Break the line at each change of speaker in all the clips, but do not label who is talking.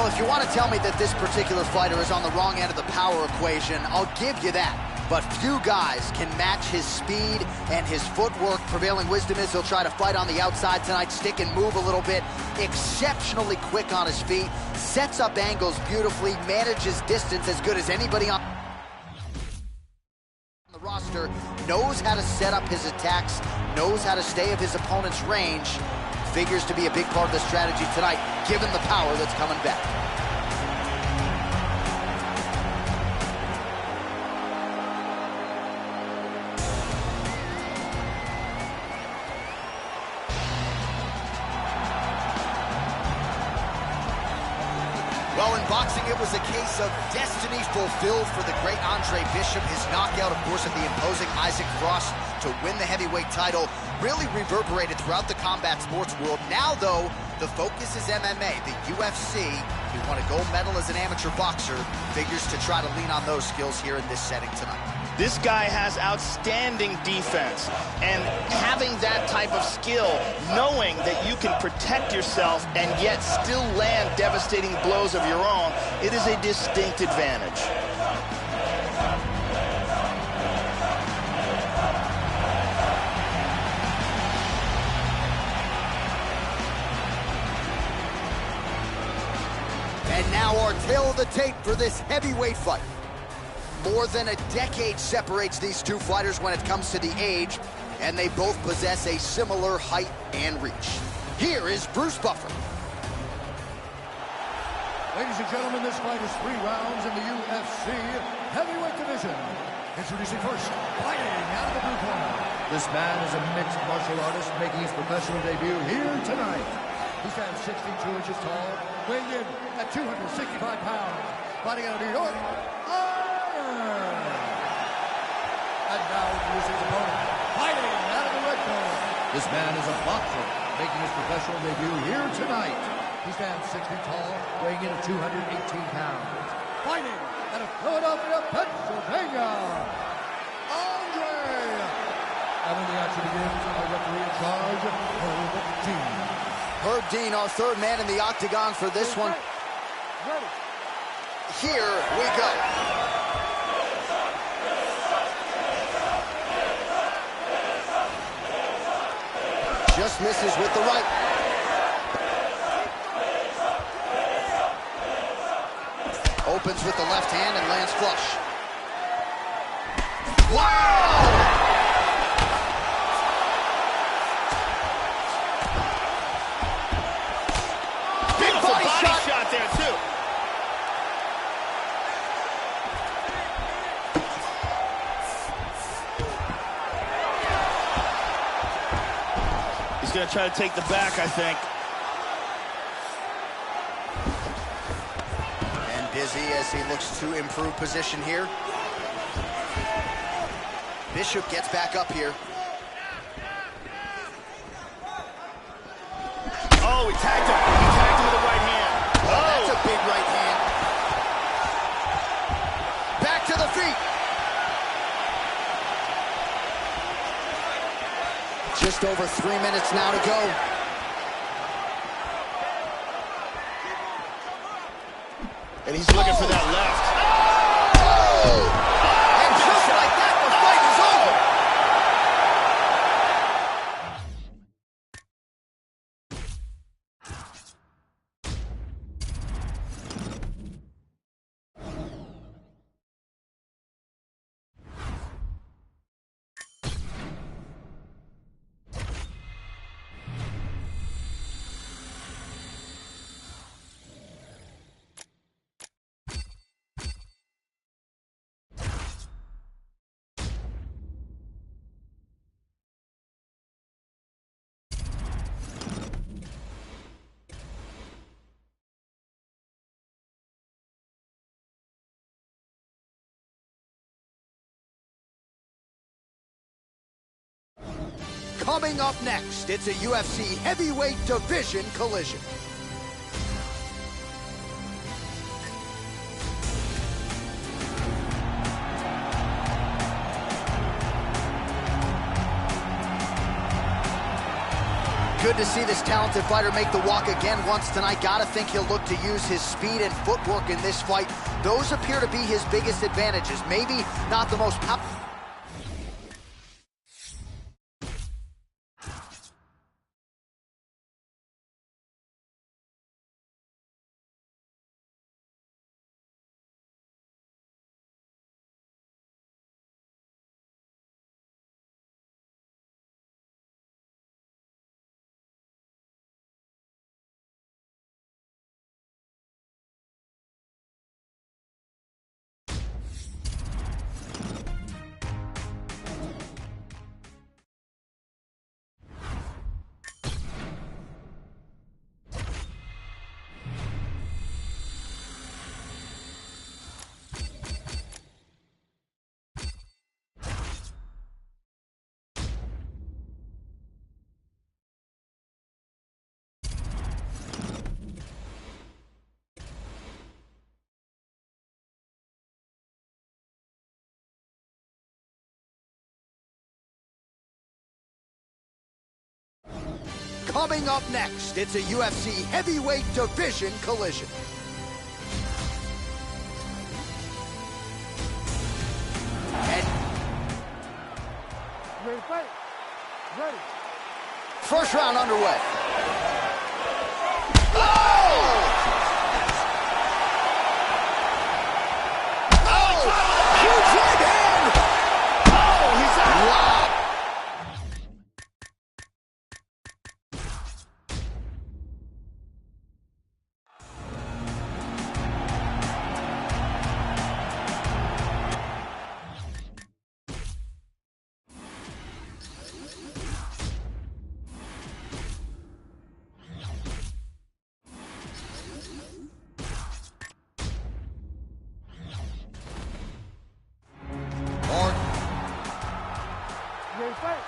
Well, if you want to tell me that this particular fighter is on the wrong end of the power equation, I'll give you that. But few guys can match his speed and his footwork. Prevailing wisdom is he'll try to fight on the outside tonight, stick and move a little bit. Exceptionally quick on his feet, sets up angles beautifully, manages distance as good as anybody on the roster, knows how to set up his attacks, knows how to stay of his opponent's range. Figures to be a big part of the strategy tonight, given the power that's coming back. Well, in boxing, it was a case of destiny fulfilled for the great Andre Bishop. His knockout, of course, of the imposing Isaac Frost to win the heavyweight title really reverberated throughout the combat sports world. Now, though, the focus is MMA. The UFC, who won a gold medal as an amateur boxer, figures to try to lean on those skills here in this setting tonight.
This guy has outstanding defense, and having that type of skill, knowing that you can protect yourself and yet still land devastating blows of your own, it is a distinct advantage.
And now our tale of the tape for this heavyweight fight. More than a decade separates these two fighters when it comes to the age, and they both possess a similar height and reach. Here is Bruce Buffer.
Ladies and gentlemen, this fight is 3 rounds in the UFC heavyweight division. Introducing first, fighting out of the blue corner. This man is a mixed martial artist making his professional debut here tonight. He stands 62 inches tall, weighing in at 265 pounds. Fighting out of New York, and now introducing his opponent, fighting out of the red corner. This man is a boxer, making his professional debut here tonight. He stands 6 feet tall, weighing in at 218 pounds. Fighting out of Philadelphia, Pennsylvania, Andre. And when the action begins, our referee in charge, Herb Dean.
Herb Dean, our third man in the octagon for this one.
Ready.
Here we go. Just misses with the right. Opens with the left hand and lands flush. Wow! Big body shot
there, too. He's going to try to take the back, I think.
And dizzy as he looks to improve position here. Bishop gets back up here.
Oh, he tagged him. He tagged him with the right hand.
Oh, that's a big right hand. Back to the feet. Just over 3 minutes now to go.
And he's looking for that left.
Oh! And just like that, the fight is over. Coming up next, it's a UFC heavyweight division collision. Good to see this talented fighter make the walk again once tonight. Gotta think he'll look to use his speed and footwork in this fight. Those appear to be his biggest advantages. Maybe not the most powerful. Coming up next, it's a UFC heavyweight division collision. And
Ready, fight. Ready.
first round underway. Huge right hand!
He's out.
Wow!
Ready, fight.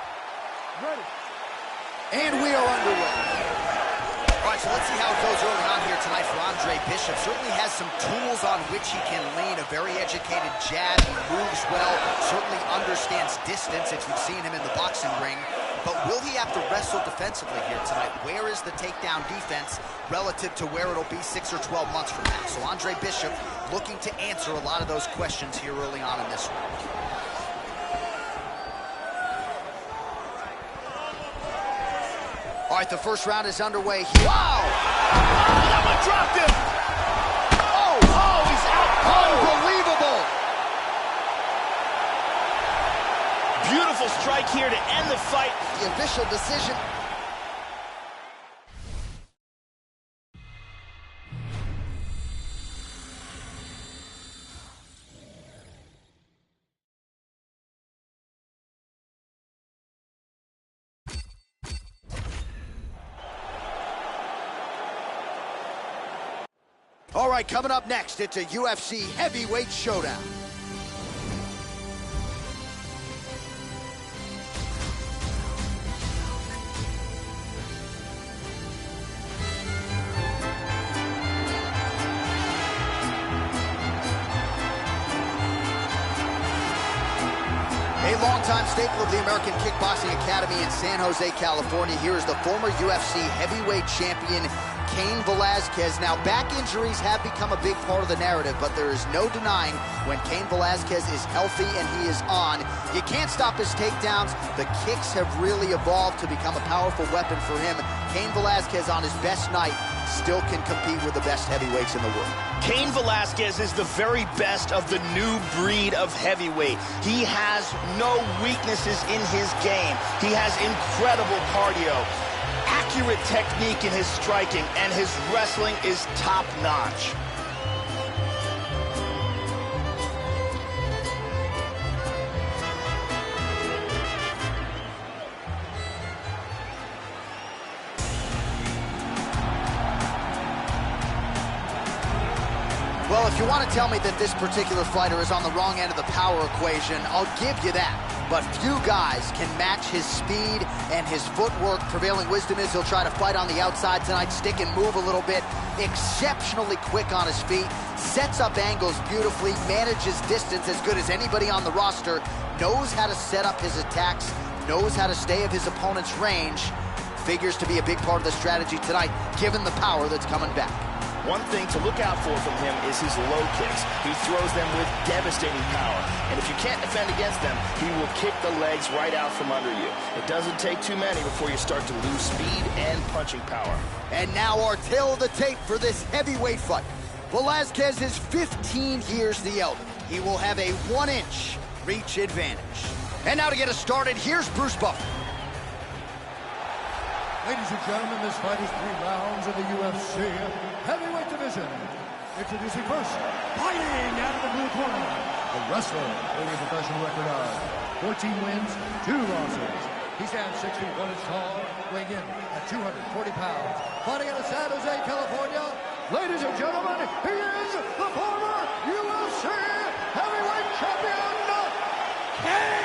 Ready.
And we are underway. All right, so let's see how it goes early on here tonight for Andre Bishop. Certainly has some tools on which he can lean. A very educated jab. He moves well. Certainly understands distance if you've seen him in the boxing ring. But will he have to wrestle defensively here tonight? Where is the takedown defense relative to where it'll be 6 or 12 months from now? So Andre Bishop looking to answer a lot of those questions here early on in this one. All right, the first round is underway. Wow!
That one dropped him. Oh, he's out.
Unbelievable!
Beautiful strike here to end the fight.
The official decision. All right, coming up next, it's a UFC heavyweight showdown. A longtime staple of the American Kickboxing Academy in San Jose, California. Here is the former UFC heavyweight champion, Cain Velasquez. Now, back injuries have become a big part of the narrative, but there is no denying when Cain Velasquez is healthy and he is on, you can't stop his takedowns. The kicks have really evolved to become a powerful weapon for him. Cain Velasquez on his best night still can compete with the best heavyweights in the world.
Cain Velasquez is the very best of the new breed of heavyweight. He has no weaknesses in his game. He has incredible cardio, accurate technique in his striking, and his wrestling is top-notch.
Well, if you want to tell me that this particular fighter is on the wrong end of the power equation, I'll give you that. But few guys can match his speed and his footwork. Prevailing wisdom is he'll try to fight on the outside tonight, stick and move a little bit. Exceptionally quick on his feet, sets up angles beautifully, manages distance as good as anybody on the roster, knows how to set up his attacks, knows how to stay at his opponent's range. figures to be a big part of the strategy tonight, given the power that's coming back.
One thing to look out for from him is his low kicks. He throws them with devastating power. And if you can't defend against them, he will kick the legs right out from under you. It doesn't take too many before you start to lose speed and punching power.
And now our tail of the tape for this heavyweight fight. Velasquez is 15 years the elder. He will have a 1-inch reach advantage. And now to get us started, here's Bruce Buffer.
Ladies and gentlemen, this fight is 3 rounds in the UFC heavyweight division. Introducing first, fighting out of the blue corner, the wrestler with a professional record of 14 wins, 2 losses. He stands 6 feet 1 inch tall, weighing in at 240 pounds. Fighting out of San Jose, California, ladies and gentlemen, he is the former UFC heavyweight champion, Kevin.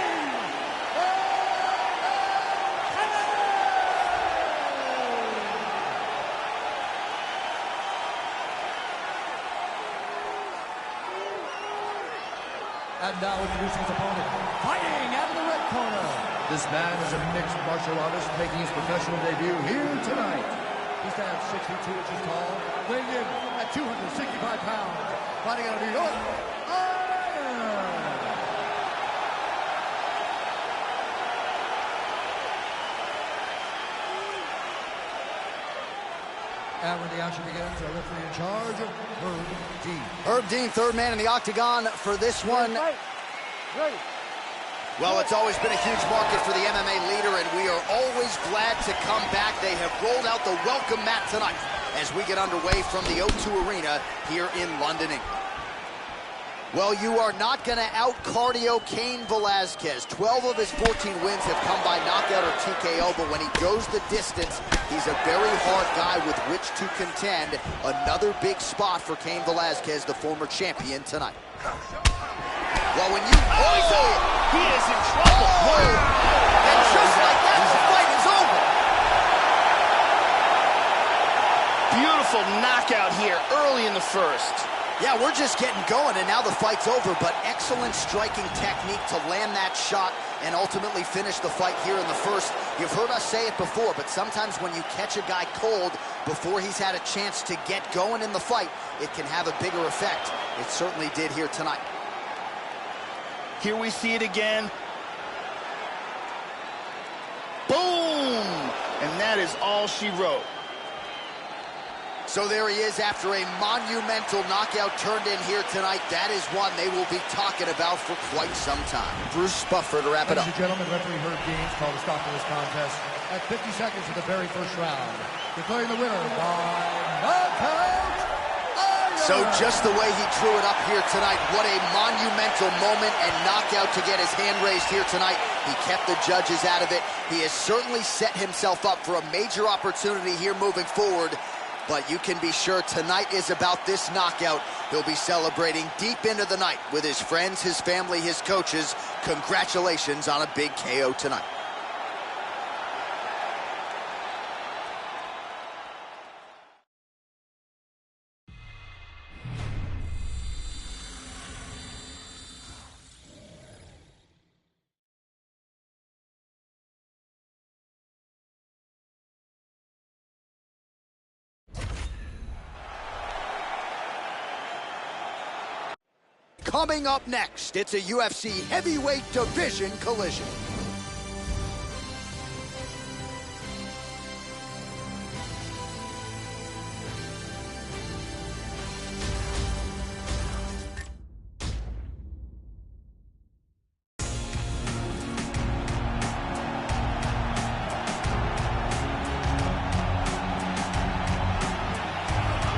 And now introducing his opponent, fighting out of the red corner. This man is a mixed martial artist making his professional debut here tonight. He stands 6 feet 2 inches tall, weighing in at 265 pounds. Fighting out of New York, and when the action begins, our referee in charge, Herb Dean.
Herb Dean, third man in the octagon for this one. Well, it's always been a huge market for the MMA leader, and we are always glad to come back. They have rolled out the welcome mat tonight as we get underway from the O2 Arena here in London, England. Well, you are not going to out-cardio Cain Velasquez. 12 of his 14 wins have come by knockout or TKO, but when he goes the distance, he's a very hard guy with which to contend. Another big spot for Cain Velasquez, the former champion, tonight. Well, when you...
He is in trouble.
And just like that, the fight is over.
Beautiful knockout here early in the first.
Yeah, we're just getting going, and now the fight's over, but excellent striking technique to land that shot and ultimately finish the fight here in the first. You've heard us say it before, but sometimes when you catch a guy cold before he's had a chance to get going in the fight, it can have a bigger effect. It certainly did here tonight.
Here we see it again. Boom! And that is all she wrote.
So there he is after a monumental knockout turned in here tonight. That is one they will be talking about for quite some time. Bruce Buffer to wrap it up.
Ladies and gentlemen, referee Herb Dean called a stop to this contest at 50 seconds of the very first round, declaring the winner by knockout.
So just the way he drew it up here tonight, what a monumental moment and knockout to get his hand raised here tonight. He kept the judges out of it. He has certainly set himself up for a major opportunity here moving forward. But you can be sure tonight is about this knockout. He'll be celebrating deep into the night with his friends, his family, his coaches. Congratulations on a big KO tonight. Coming up next, it's a UFC heavyweight division collision.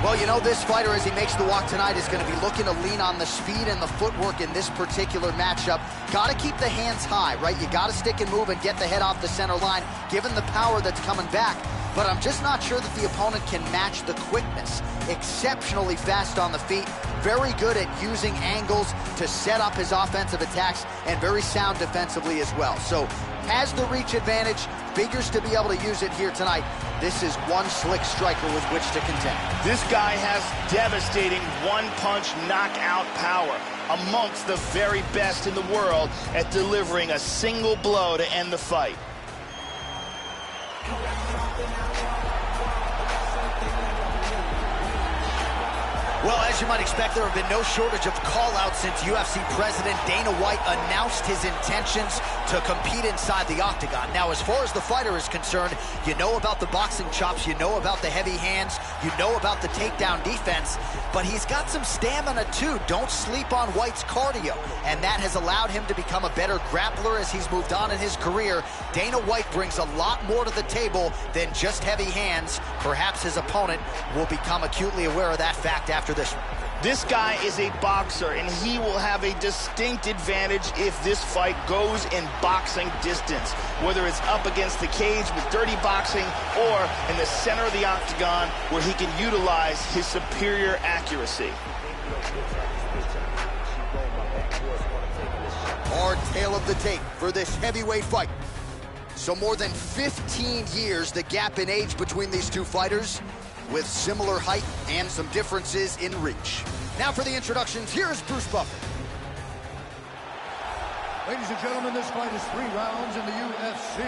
Well, you know, this fighter, as he makes the walk tonight, is going to be looking to lean on the speed and the footwork in this particular matchup. Got to keep the hands high, right? You got to stick and move and get the head off the center line, given the power that's coming back. But I'm just not sure that the opponent can match the quickness. Exceptionally fast on the feet, very good at using angles to set up his offensive attacks, and very sound defensively as well. So has the reach advantage, figures to be able to use it here tonight. This is one slick striker with which to contend.
This guy has devastating one-punch knockout power, amongst the very best in the world at delivering a single blow to end the fight.
Well, as you might expect, there have been no shortage of call-outs since UFC President Dana White announced his intentions to compete inside the octagon. Now, as far as the fighter is concerned, you know about the boxing chops, you know about the heavy hands, you know about the takedown defense, but he's got some stamina too. Don't sleep on White's cardio, and that has allowed him to become a better grappler as he's moved on in his career. Dana White brings a lot more to the table than just heavy hands. Perhaps his opponent will become acutely aware of that fact after this.
This guy is a boxer, and he will have a distinct advantage if this fight goes in boxing distance, whether it's up against the cage with dirty boxing or in the center of the octagon where he can utilize his superior accuracy.
Hard tail of the tape for this heavyweight fight. So more than 15 years, the gap in age between these two fighters, with similar height and some differences in reach. Now for the introductions, here's Bruce Buffer.
Ladies and gentlemen, this fight is 3 rounds in the UFC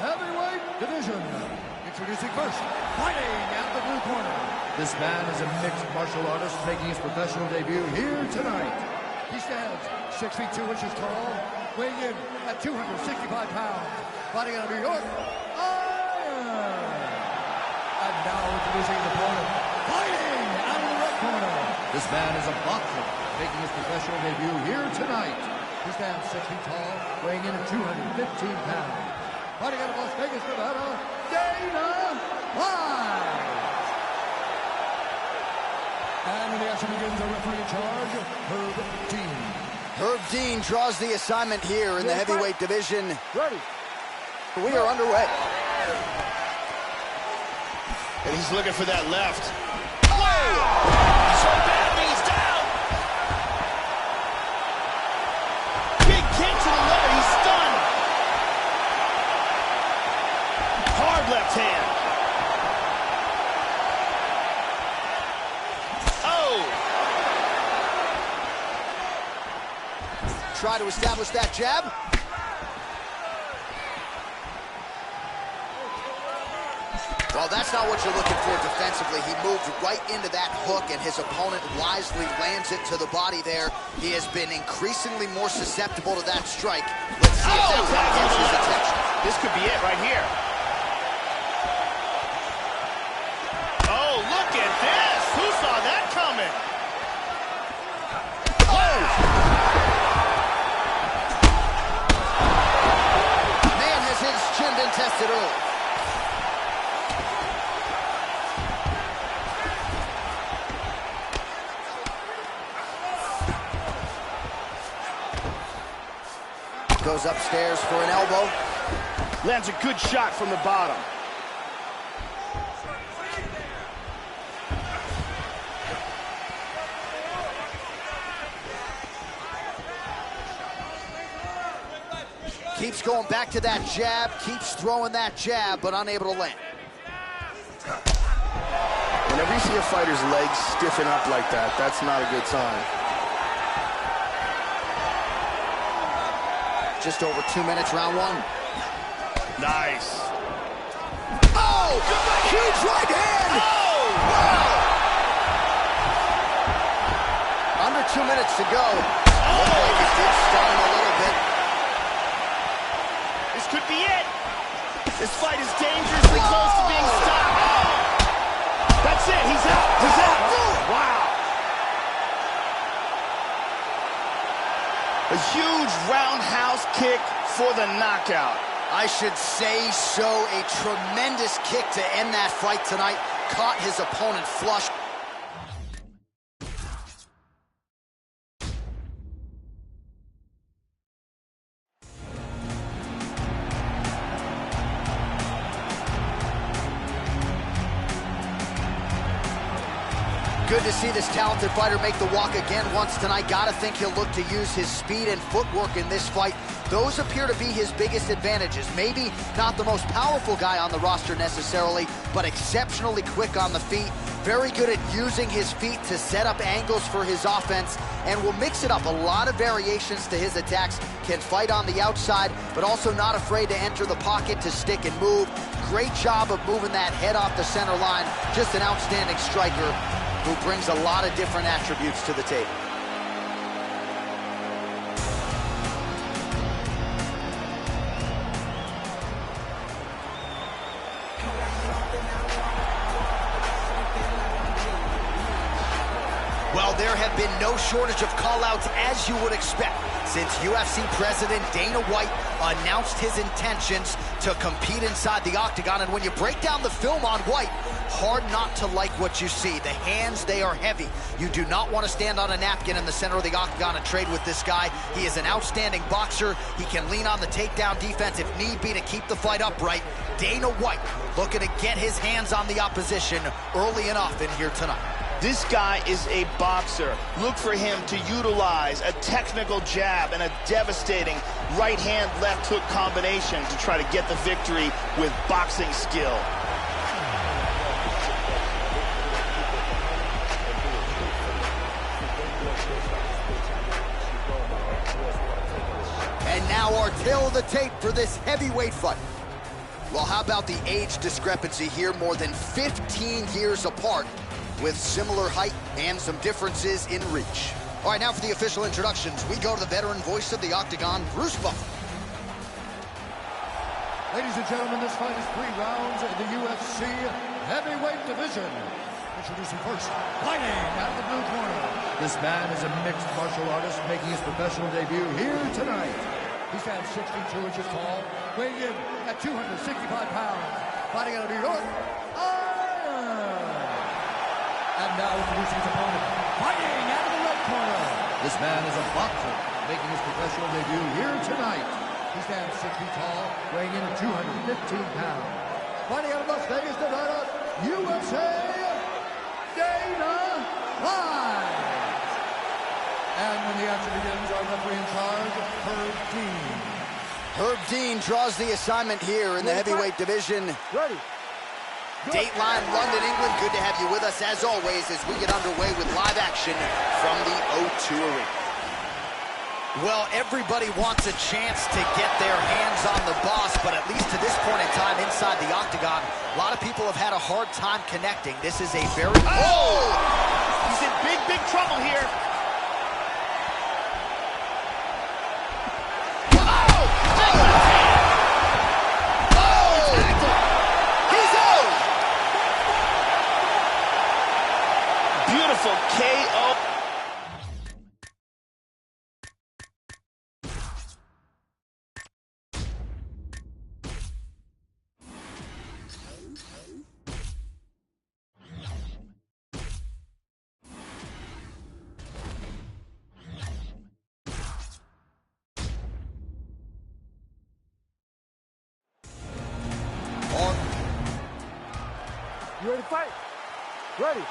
heavyweight division. Introducing first, fighting out of the blue corner. This man is a mixed martial artist making his professional debut here tonight. He stands 6 feet 2 inches tall, weighing in at 265 pounds. Fighting out of New York, and now introducing his opponent, fighting out of the red corner. This man is a boxer, making his professional debut here tonight. He stands 6 feet tall, weighing in at 215 pounds. Fighting out of Las Vegas, Nevada, Dana White. And when the action begins, the referee in charge, Herb Dean.
Herb Dean draws the assignment here in the heavyweight division.
Ready.
We are underway.
And he's looking for that left. Whoa! So badly, he's down! Big kick to the leg, he's stunned! Hard left hand. Oh!
Try to establish that jab. Well, that's not what you're looking for defensively. He moved right into that hook, and his opponent wisely lands it to the body there. He has been increasingly more susceptible to that strike. Let's see if that one gets his attention.
This could be it right here. Oh, look at this! Who saw that coming?
Oh! Man has his chin been tested early. Goes upstairs for an elbow.
Lands a good shot from the bottom.
Keeps going back to that jab, keeps throwing that jab, but unable to land.
Whenever you see a fighter's legs stiffen up like that, that's not a good sign.
Just over 2 minutes, round 1.
Nice.
Oh! Huge right hand!
Oh!
Wow! Under 2 minutes to go. Looked like it did stun him a little bit.
This could be it. This fight is dangerously close to being stopped. Oh! That's it. He's out. He's out. Wow. A huge roundhouse kick for the knockout.
I should say so. A tremendous kick to end that fight tonight. Caught his opponent flush. Good to see this talented fighter make the walk again once tonight. Gotta think he'll look to use his speed and footwork in this fight. Those appear to be his biggest advantages. Maybe not the most powerful guy on the roster necessarily, but exceptionally quick on the feet. Very good at using his feet to set up angles for his offense, and will mix it up. A lot of variations to his attacks. Can fight on the outside, but also not afraid to enter the pocket to stick and move. Great job of moving that head off the center line. Just an outstanding striker. who brings a lot of different attributes to the table. Well, there have been no shortage of call-outs, as you would expect, since UFC President Dana White announced his intentions to compete inside the octagon. And when you break down the film on White, hard not to like what you see. The hands, they are heavy. You do not want to stand on a napkin in the center of the octagon and trade with this guy. He is an outstanding boxer. He can lean on the takedown defense if need be to keep the fight upright. Dana White looking to get his hands on the opposition early and often here tonight.
This guy is a boxer. Look for him to utilize a technical jab and a devastating right hand, left hook combination to try to get the victory with boxing skill.
And now our tail of the tape for this heavyweight fight. Well, how about the age discrepancy here? More than 15 years apart, with similar height and some differences in reach. All right, now for the official introductions, we go to the veteran voice of the octagon, Bruce Buffer.
Ladies and gentlemen, this fight is 3 rounds in the UFC heavyweight division. Introducing first, fighting out of the blue corner. This man is a mixed martial artist making his professional debut here tonight. He stands 62 inches tall, weighing in at 265 pounds. Fighting out of New York, and now introducing his opponent, fighting out of the red corner. This man is a boxer, making his professional debut here tonight. He stands 6 feet tall, weighing in at 215 pounds. Fighting out of Las Vegas, Nevada, USA, Dana White. And when the action begins, our referee in charge, Herb Dean.
Herb Dean draws the assignment here in the heavyweight division.
Ready.
Dateline, London, England. Good to have you with us, as always, as we get underway with live action from the O2 Arena. Well, everybody wants a chance to get their hands on the boss, but at least to this point in time inside the octagon, a lot of people have had a hard time connecting. This is a very...
Oh! He's in big, big trouble here. Beautiful KO.
You ready to fight? Ready.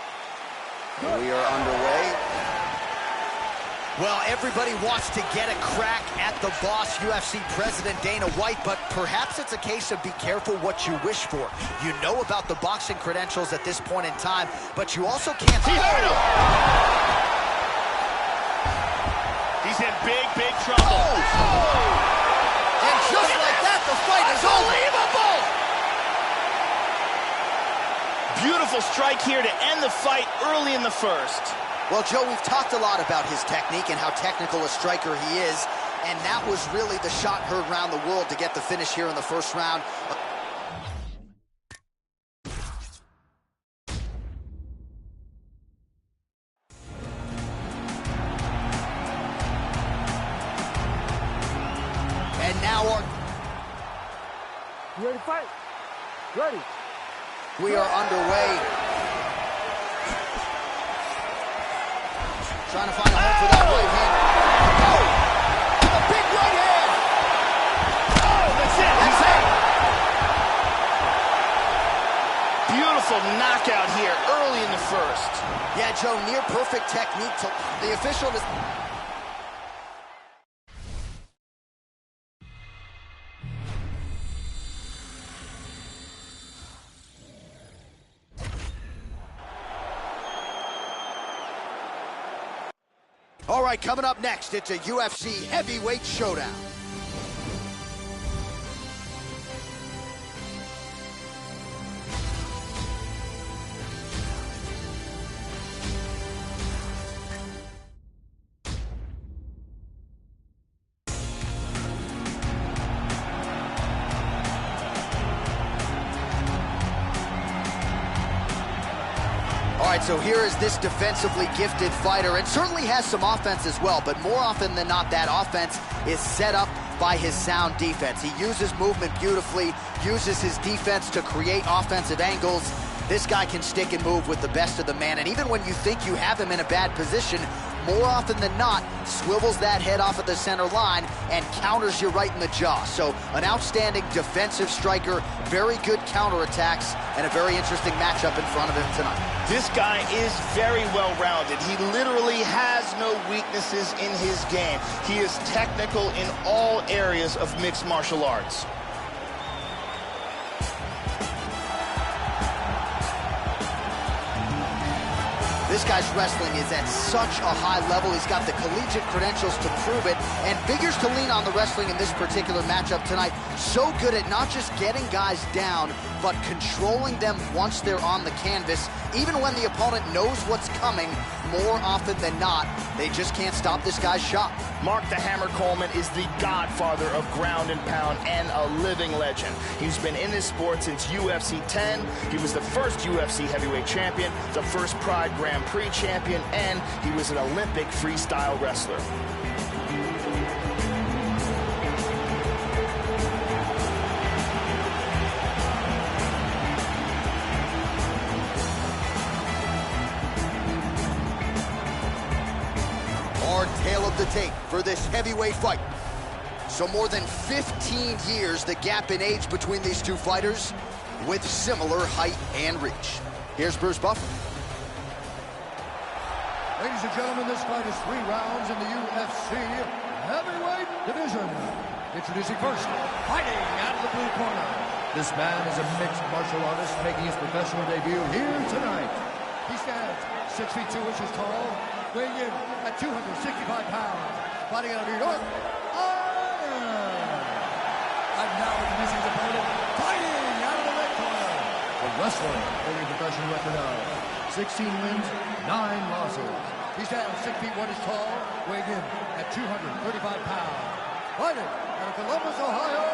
We are underway. Well, everybody wants to get a crack at the boss, UFC President Dana White, but perhaps it's a case of be careful what you wish for. You know about the boxing credentials at this point in time, but you also can't...
He hurt him! He's in big, big trouble.
Oh. And just like that, the fight is unbelievable!
Beautiful strike here to end the fight early in the first.
Well, Joe, we've talked a lot about his technique and how technical a striker he is, and that was really the shot heard around the world to get the finish here in the first round. And now
You ready to fight? Ready.
we are underway. Trying to find a home for that right hand. Oh! A big right hand!
Oh, that's it. He's out. Beautiful knockout here early in the first.
Yeah, Joe, near perfect technique. The official is... All right, coming up next, it's a UFC heavyweight showdown. right, so here is this defensively gifted fighter, and certainly has some offense as well, but more often than not, that offense is set up by his sound defense. He uses movement beautifully, uses his defense to create offensive angles. This guy can stick and move with the best of the man, and even when you think you have him in a bad position, more often than not, swivels that head off of the center line and counters you right in the jaw. So an outstanding defensive striker, very good counterattacks, and a very interesting matchup in front of him tonight.
This guy is very well-rounded. He literally has no weaknesses in his game. He is technical in all areas of mixed martial arts.
This guy's wrestling is at such a high level. He's got the collegiate credentials to prove it, and figures to lean on the wrestling in this particular matchup tonight. So good at not just getting guys down, but controlling them once they're on the canvas. Even when the opponent knows what's coming, more often than not, they just can't stop this guy's shot.
Mark the Hammer Coleman is the godfather of ground and pound and a living legend. He's been in this sport since UFC 10. He was the first UFC heavyweight champion, the first Pride Grand Prix champion, and he was an Olympic freestyle wrestler.
Our tale of the tape for this heavyweight fight. So more than 15 years, the gap in age between these two fighters, with similar height and reach. Here's Bruce Buffer.
Ladies and gentlemen, this fight is 3 rounds in the UFC heavyweight division. Introducing first, fighting out of the blue corner. This man is a mixed martial artist making his professional debut here tonight. He stands 6 feet 2 inches tall, weighing in at 265 pounds. Fighting out of New York, and now introducing his opponent, fighting out of the red corner. A wrestler holding a professional record of 16 wins, 9 losses. He stands 6 feet 1 inches tall, weighing in at 235 pounds. Fighting out of Columbus, Ohio,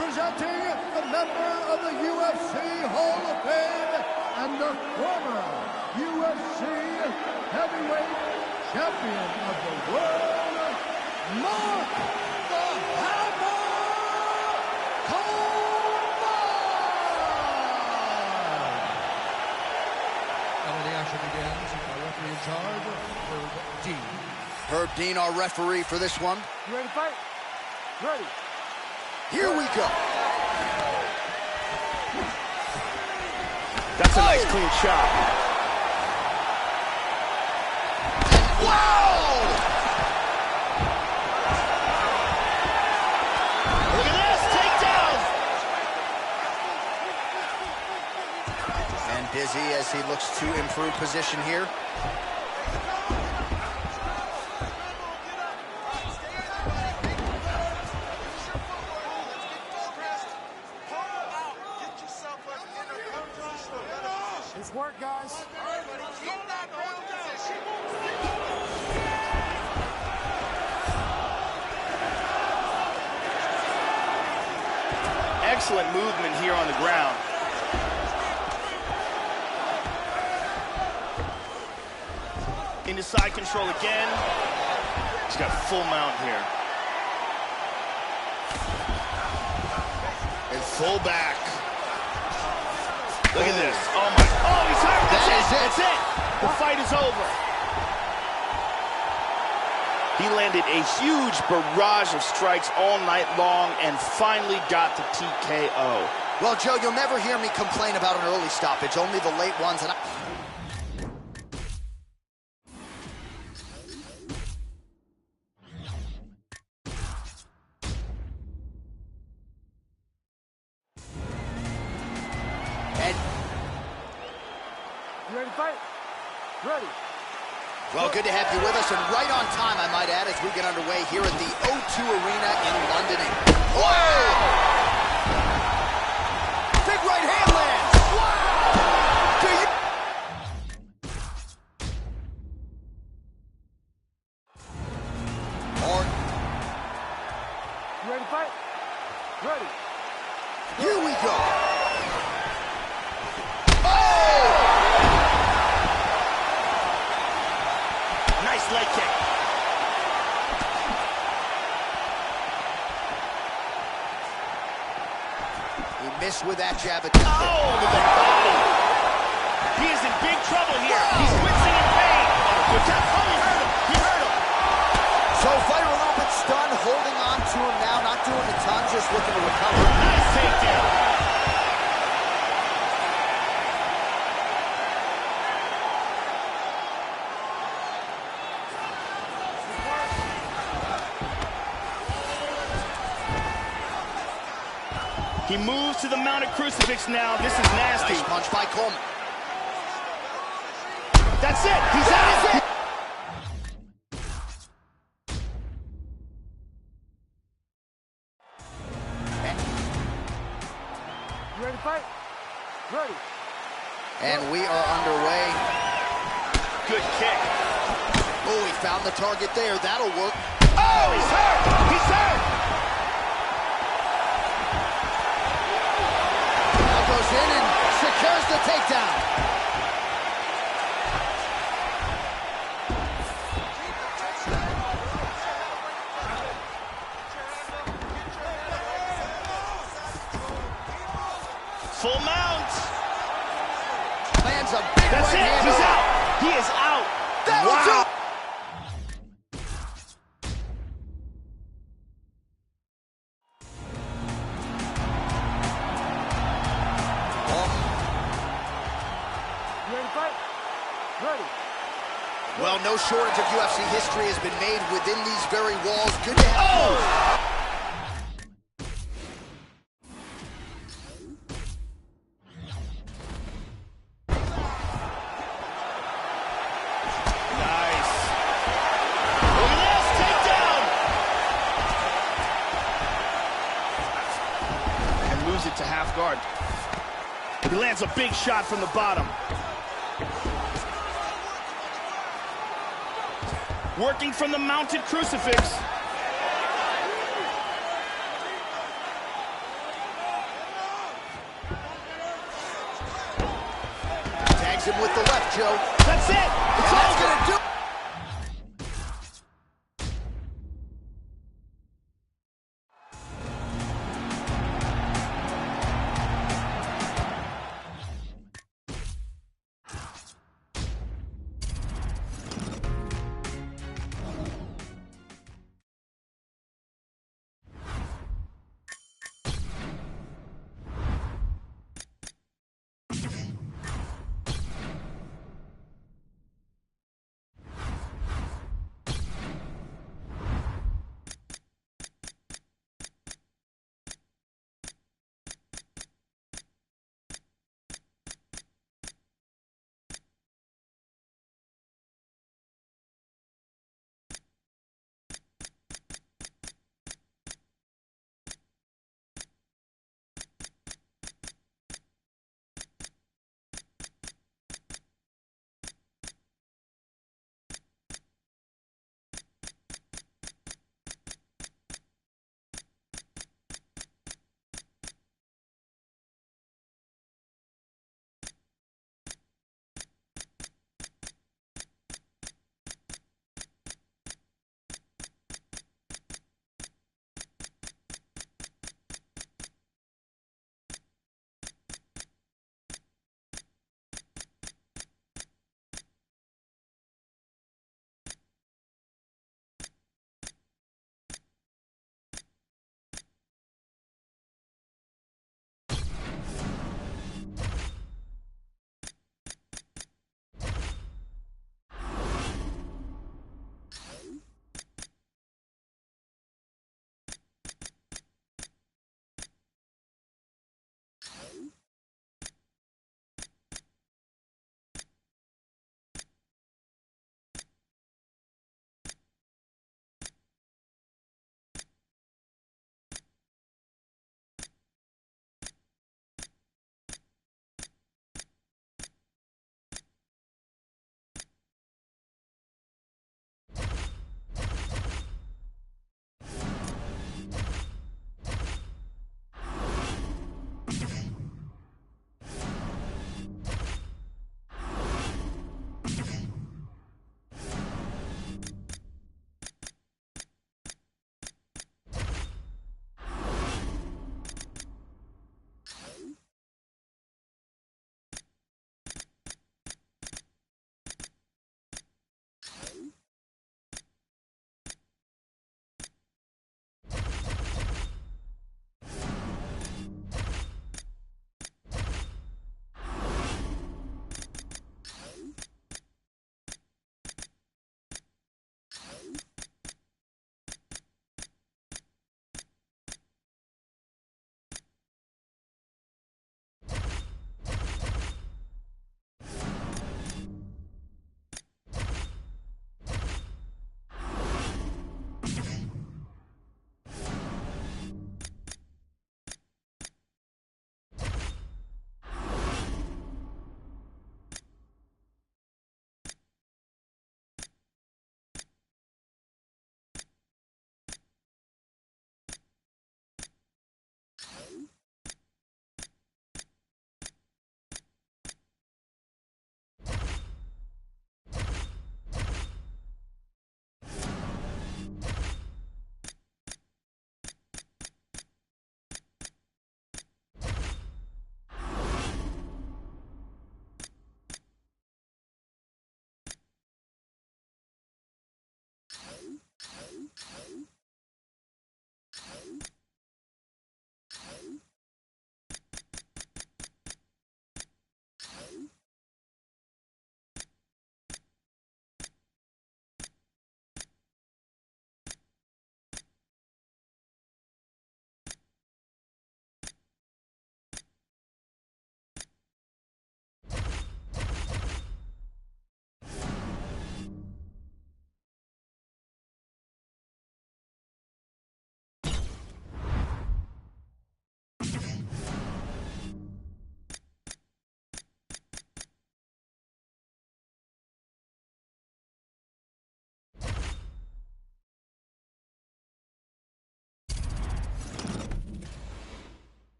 presenting the member of the UFC Hall of Fame and the former UFC heavyweight champion of the world, Mark the Hammer Coleman! And when the action begins, our referee in charge, Herb Dean.
Herb Dean, our referee for this one.
You ready to fight? Ready.
Here we go.
That's a nice clean shot.
Wow!
Look at this, takedown!
And Dizzy as he looks to improve position here.
It's work, guys.
Excellent movement here on the ground. Into side control again. He's got full mount here. And full back. Look at this. Oh my. Oh, he's hurt. That's it. That's it. The fight is over. He landed a huge barrage of strikes all night long and finally got the TKO.
Well, Joe, you'll never hear me complain about an early stoppage, only the late ones. And
You ready to fight? Ready.
well, good to have you with us, and right on time, I might add, as we get underway here at the O2 Arena in London, England. Whoa! Big right hand lands! Wow! Do you...
You ready to fight? Ready.
Here we go! He missed with that jab attempt.
Oh, with the body. He is in big trouble here. Whoa. He's wincing in pain. Oh, good tap. Oh, he hurt him. He hurt him.
So fighter a little bit stunned, holding on to him now, not doing a ton, just looking to recover.
Nice takedown. He moves to the mounted crucifix now. This is nasty.
Nice punch by Coleman.
That's it. He's out.
You ready to fight? Ready.
And we are underway.
Good kick.
Oh, he found the target there. That'll work.
Oh, he's hurt. He's hurt.
Goes in and secures the takedown.
Full mount.
Lands a big
That's
right
it.
hand.
He's out. He is out.
Wow. Well, no shortage of UFC history has been made within these very walls. Good to have.
Oh! Nice. Look at this takedown. And moves it to half guard. He lands a big shot from the bottom. Working from the mounted crucifix.
Tags him with the left, Joe.
That's it. It's
That's
over.
gonna do it.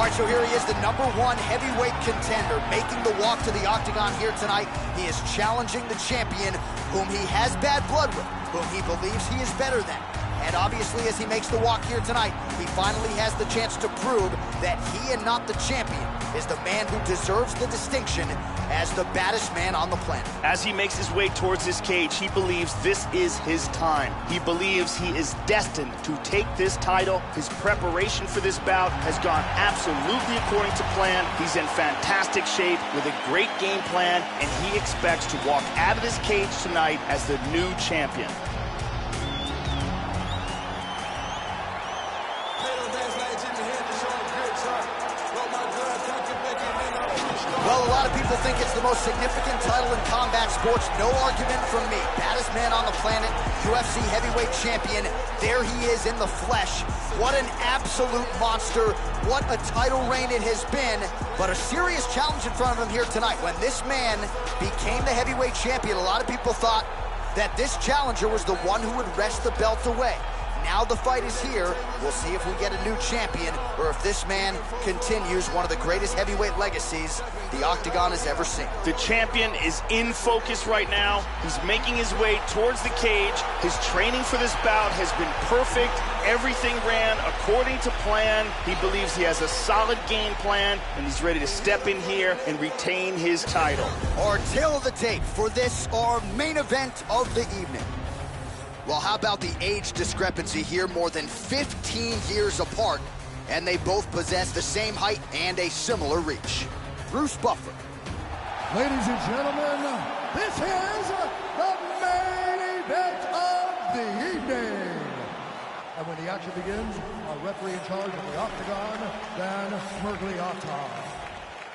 All right, so here he is, the #1 heavyweight contender, making the walk to the octagon here tonight. He is challenging the champion, whom he has bad blood with, whom he believes he is better than. And obviously, as he makes the walk here tonight, he finally has the chance to prove that he and not the champion is the man who deserves the distinction as the baddest man on the planet.
As he makes his way towards this cage, he believes this is his time. He believes he is destined to take this title. His preparation for this bout has gone absolutely according to plan. He's in fantastic shape with a great game plan, and he expects to walk out of this cage tonight as the new champion.
Well, a lot of people think it's the most significant title in combat sports. No argument from me. Baddest man on the planet, UFC heavyweight champion. There he is in the flesh. What an absolute monster. What a title reign it has been. But a serious challenge in front of him here tonight. When this man became the heavyweight champion, a lot of people thought that this challenger was the one who would wrest the belt away. Now the fight is here. We'll see if we get a new champion or if this man continues one of the greatest heavyweight legacies the Octagon has ever seen.
The champion is in focus right now. He's making his way towards the cage. His training for this bout has been perfect. Everything ran according to plan. He believes he has a solid game plan, and he's ready to step in here and retain his title.
Our tale of the tape for this, our main event of the evening. Well, how about the age discrepancy here? More than 15 years apart, and they both possess the same height and a similar reach. Bruce Buffer.
Ladies and gentlemen, this is the main event of the evening. And when the action begins, our referee in charge of the Octagon, Dan Mergliotta.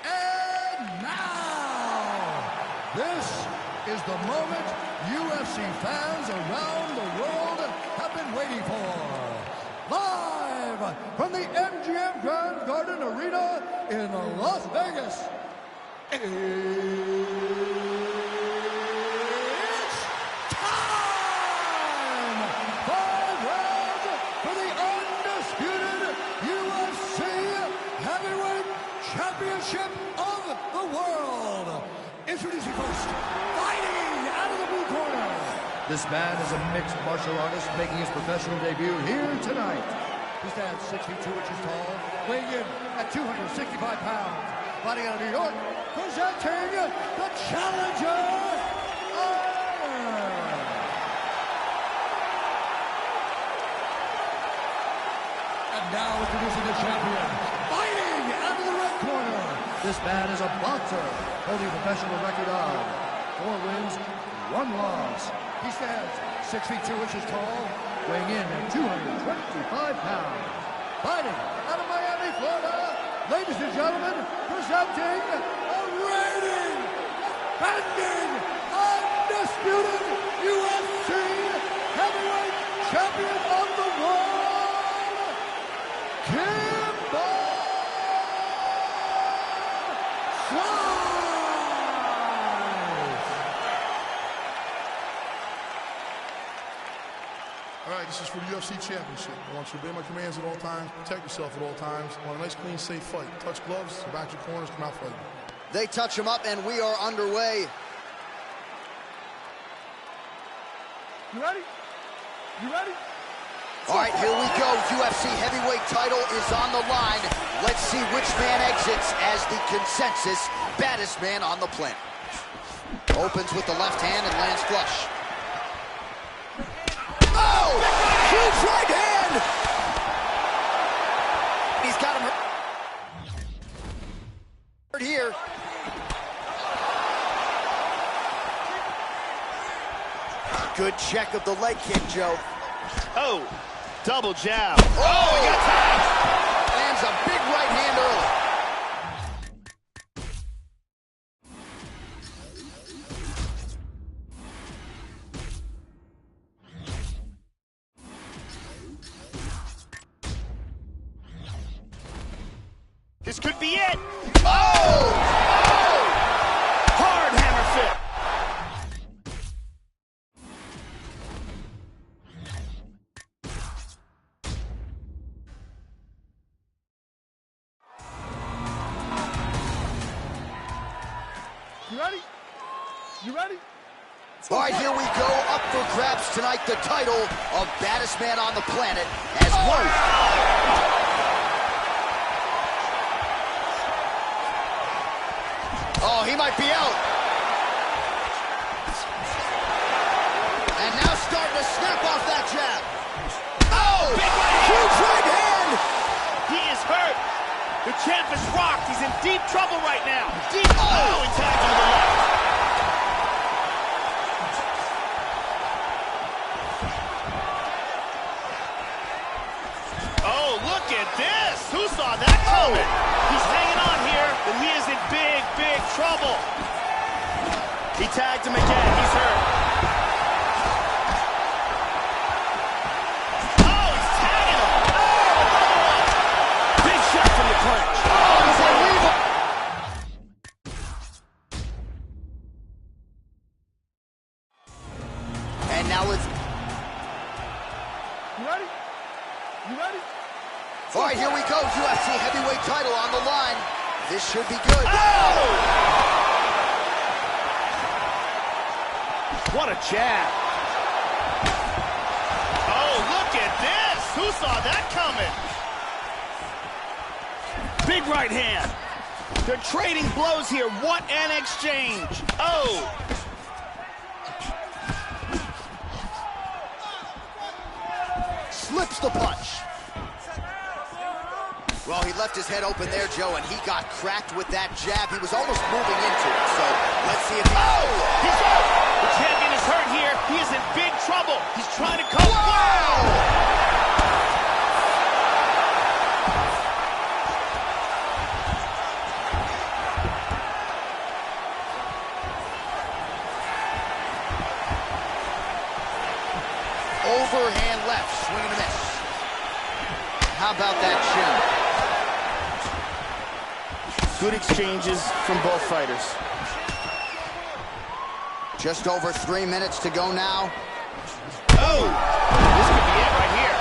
And now, this is the moment UFC fans around the world have been waiting for. Live from the MGM Grand Garden Arena in Las Vegas, it's time! 5 rounds for the undisputed UFC Heavyweight Championship of the world. Introducing first, fighting out of the blue corner. This man is a mixed martial artist making his professional debut here tonight. He stands 6 feet 2 inches tall, weighing in at 265 pounds. Fighting out of New York, presenting the challenger. And now introducing the champion, fighting out of the red corner. This man is a boxer, holding a professional record of 4 wins, 1 loss. He stands 6 feet 2 inches tall, weighing in at 225 pounds. Fighting out of Miami, Florida, ladies and gentlemen, presenting a reigning, defending, undisputed UFC heavyweight champion of the world, Kevin420weed45's.
All right, this is for the UFC Championship. I want you to obey my commands at all times, protect yourself at all times. I want a nice, clean, safe fight. Touch gloves, back your corners, come out fighting.
They touch him up, and we are underway.
You ready? You ready?
All right, here we go. UFC heavyweight title is on the line. Let's see which man exits as the consensus baddest man on the planet. Opens with the left hand and lands flush. Oh! Huge right hand! He's got him hurt here. Good check of the leg kick, Joe.
Oh, double jab. Oh, he got tagged.
Lands a big right hand early.
This could be it. Oh! Hard hammer fit.
You ready? You ready?
All right, here we go. Up for grabs tonight, the title of baddest man on the planet. As Oh, he might be out. And now starting to snap off that jab. Oh, huge right hand.
He is hurt. The champ is rocked. He's in deep trouble right now. Deep. Oh, he tagged him to the left. Oh, look at this. Who saw that coming? He's hanging on here, but he is in big, big trouble. He tagged him again. He's hurt. Oh, he's tagging him. Oh, another one. Big shot from the clinch. Oh, he's illegal.
And now let's...
You ready? You ready?
All right, here we go. UFC heavyweight title on the line. This should be good.
Oh! What a jab. Oh, look at this. Who saw that coming? Big right hand. They're trading blows here. What an exchange. Oh.
Slips the punch. Well, he left his head open there, Joe, and he got cracked with that jab. He was almost moving into it, so let's see if he...
Oh! He's out! The champion is hurt here. He is in big trouble. He's trying to come... Wow!
Overhand left, swing and a miss. How about that chin?
Good exchanges from both fighters.
Just over 3 minutes to go now.
Oh! This could be it right here.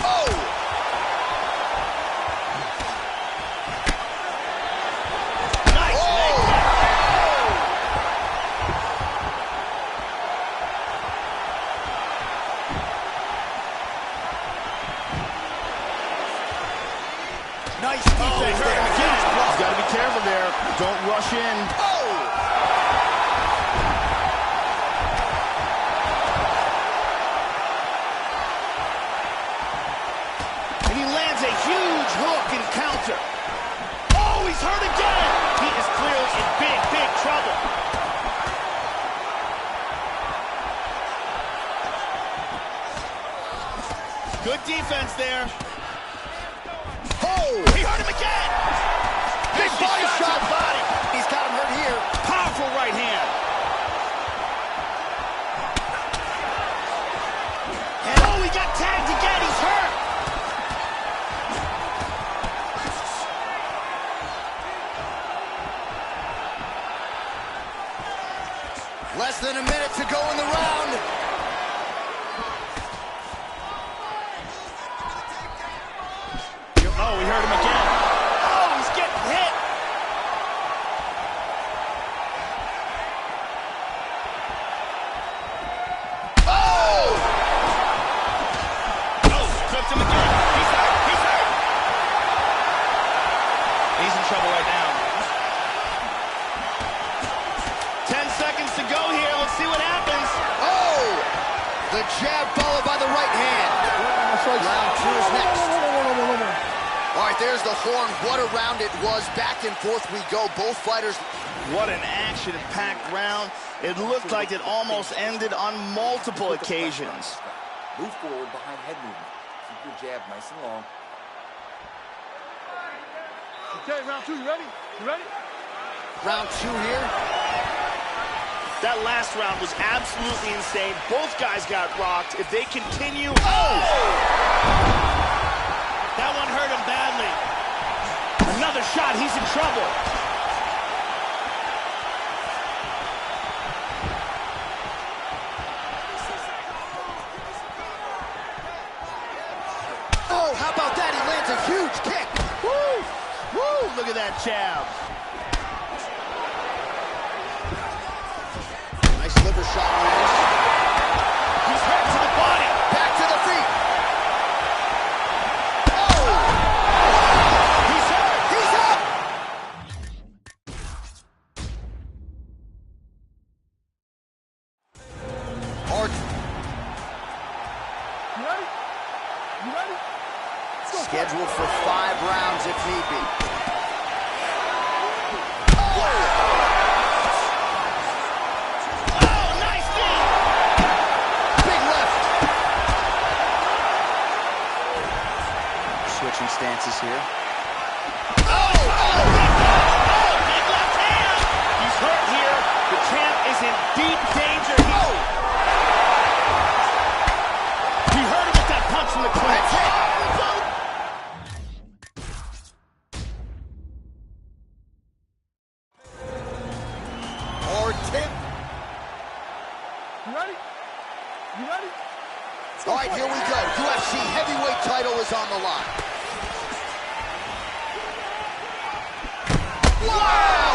Oh!
Nice leg kick.
Nice defense there.
He's got to be careful there. Don't rush in.
Oh!
And he lands a huge hook and counter. Oh, he's hurt again. He is clearly in big, big trouble. Good defense there.
Oh!
He hurt him again.
Big body shot.
Body.
He's got him hurt here.
Powerful right hand. And oh, he got tagged again. He's hurt.
Less than a minute to go in the round.
Oh, we heard him again. Oh, he's getting hit. Oh! Oh, cooked him again. He's hurt. He's hurt. He's in trouble right now. 10 seconds to go here. Let's see what happens.
Oh! The jab followed by the right hand. Round two is next. All right, there's the horn. What a round it was. Back and forth we go. Both fighters.
What an action-packed round. It looked like it almost ended on multiple occasions.
Move forward behind head movement. Keep your jab nice and long.
Okay, round two, you ready? You ready?
Round two here.
That last round was absolutely insane. Both guys got rocked. If they continue... Oh! That one hurt him badly. Another shot, he's in trouble. Oh, how about that? He lands a huge kick. Woo! Woo! Look at that that jab.
Nice liver shot lands.
He's hurt to the body.
Back to the feet.
He's hurt.
He's up. Hard.
You ready? You ready?
Scheduled for 5 rounds if need be. Switching stances here.
Big left hand! He's hurt here. The champ is in deep danger. He hurt him with that punch from the clinch.
Hard tip.
You ready? You ready?
All right, here we go. UFC heavyweight title is on the line. Wow!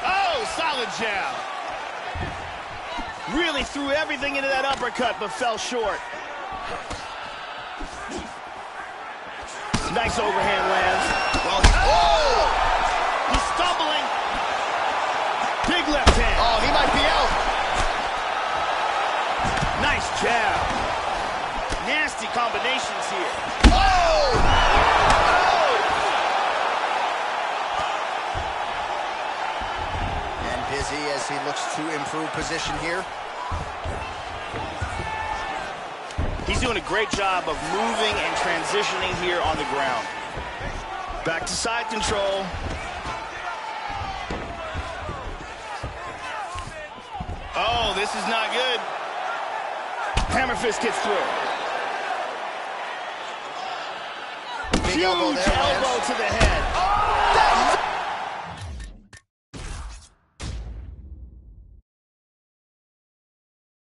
Oh, solid jab. Really threw everything into that uppercut, but fell short. Nice overhand lands.
Well,
He's stumbling. Big left hand.
oh, he might be out.
Nice jab. Nasty combinations here.
And busy as he looks to improve position here.
He's doing a great job of moving and transitioning here on the ground. Back to side control. Oh, this is not good. Hammer fist gets through.
Big elbow
Huge
there,
elbow
Lance.
to the head.